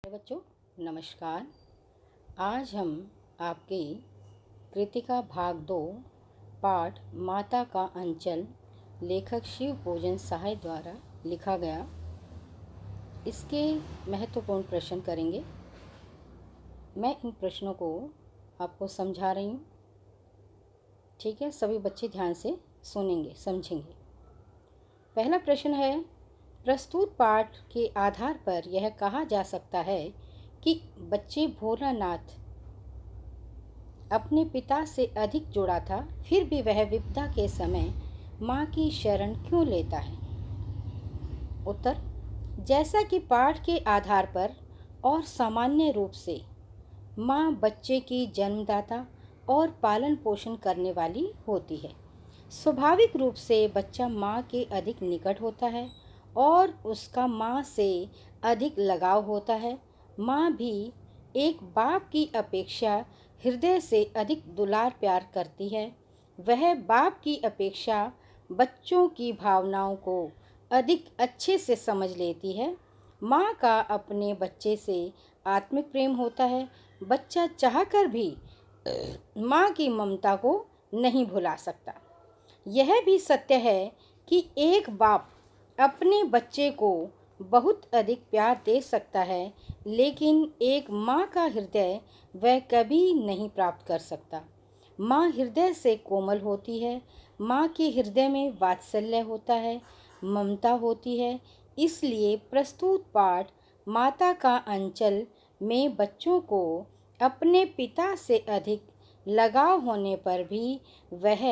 बच्चों नमस्कार। आज हम आपकी कृतिका भाग 2 पाठ माता का अंचल लेखक शिव पूजन सहाय द्वारा लिखा गया इसके महत्वपूर्ण प्रश्न करेंगे। मैं इन प्रश्नों को आपको समझा रही हूँ, ठीक है। सभी बच्चे ध्यान से सुनेंगे, समझेंगे। पहला प्रश्न है, प्रस्तुत पाठ के आधार पर यह कहा जा सकता है कि बच्चे भोलानाथ अपने पिता से अधिक जुड़ा था, फिर भी वह विपदा के समय माँ की शरण क्यों लेता है? उत्तर, जैसा कि पाठ के आधार पर और सामान्य रूप से माँ बच्चे की जन्मदाता और पालन पोषण करने वाली होती है। स्वाभाविक रूप से बच्चा माँ के अधिक निकट होता है और उसका माँ से अधिक लगाव होता है। माँ भी एक बाप की अपेक्षा हृदय से अधिक दुलार प्यार करती है। वह बाप की अपेक्षा बच्चों की भावनाओं को अधिक अच्छे से समझ लेती है। माँ का अपने बच्चे से आत्मिक प्रेम होता है। बच्चा चाहकर भी माँ की ममता को नहीं भुला सकता। यह भी सत्य है कि एक बाप अपने बच्चे को बहुत अधिक प्यार दे सकता है, लेकिन एक माँ का हृदय वह कभी नहीं प्राप्त कर सकता। माँ हृदय से कोमल होती है। माँ के हृदय में वात्सल्य होता है, ममता होती है। इसलिए प्रस्तुत पाठ माता का अंचल में बच्चों को अपने पिता से अधिक लगाव होने पर भी वह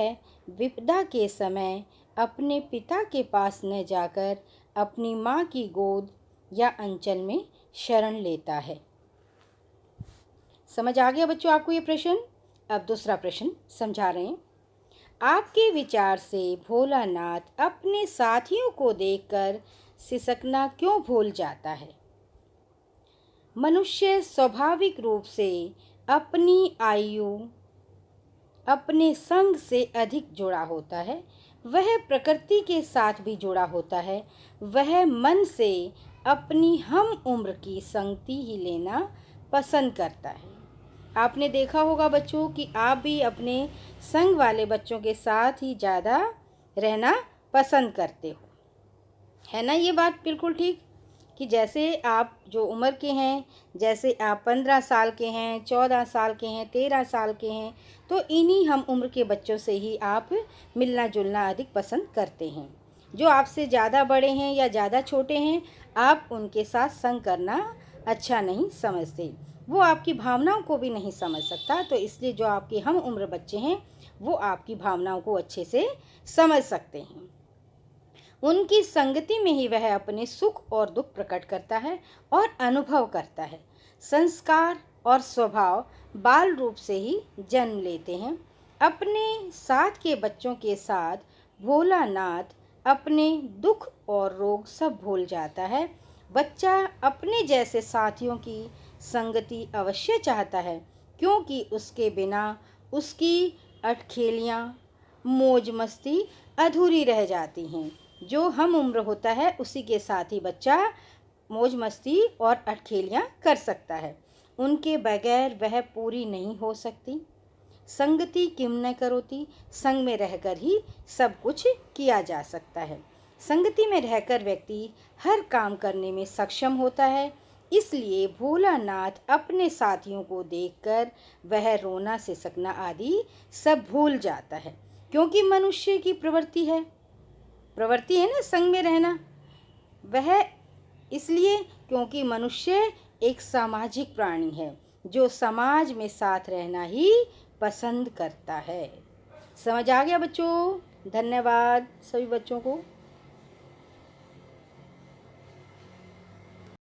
विपदा के समय अपने पिता के पास न जाकर अपनी माँ की गोद या अंचल में शरण लेता है। समझ आ गया बच्चों आपको ये प्रश्न? अब दूसरा प्रश्न समझा रहे हैं। आपके विचार से भोलानाथ अपने साथियों को देखकर सिसकना क्यों भूल जाता है? मनुष्य स्वाभाविक रूप से अपनी आयु अपने संग से अधिक जुड़ा होता है। वह प्रकृति के साथ भी जुड़ा होता है। वह मन से अपनी हम उम्र की संगति ही लेना पसंद करता है। आपने देखा होगा बच्चों कि आप भी अपने संग वाले बच्चों के साथ ही ज़्यादा रहना पसंद करते हो, है ना? ये बात बिल्कुल ठीक कि जैसे आप जो उम्र के हैं, जैसे आप 15 साल के हैं, 14 साल के हैं, 13 साल के हैं, तो इन्हीं हम उम्र के बच्चों से ही आप मिलना जुलना अधिक पसंद करते हैं। जो आपसे ज़्यादा बड़े हैं या ज़्यादा छोटे हैं, आप उनके साथ संग करना अच्छा नहीं समझते। वो आपकी भावनाओं को भी नहीं समझ सकता, तो इसलिए जो आपके हम उम्र बच्चे हैं वो आपकी भावनाओं को अच्छे से समझ सकते हैं। उनकी संगति में ही वह अपने सुख और दुख प्रकट करता है और अनुभव करता है। संस्कार और स्वभाव बाल रूप से ही जन्म लेते हैं। अपने साथ के बच्चों के साथ भोलानाथ अपने दुख और रोग सब भूल जाता है। बच्चा अपने जैसे साथियों की संगति अवश्य चाहता है, क्योंकि उसके बिना उसकी अटखेलियाँ मौज मस्ती अधूरी रह जाती हैं। जो हम उम्र होता है उसी के साथ ही बच्चा मौज मस्ती और अटखेलियाँ कर सकता है। उनके बगैर वह पूरी नहीं हो सकती। संगति किम न करोति, संग में रहकर ही सब कुछ किया जा सकता है। संगति में रहकर व्यक्ति हर काम करने में सक्षम होता है। इसलिए भोलानाथ अपने साथियों को देखकर वह रोना सिसकना आदि सब भूल जाता है, क्योंकि मनुष्य की प्रवृत्ति है ना संग में रहना। वह इसलिए क्योंकि मनुष्य एक सामाजिक प्राणी है जो समाज में साथ रहना ही पसंद करता है। समझ आ गया बच्चों? धन्यवाद सभी बच्चों को।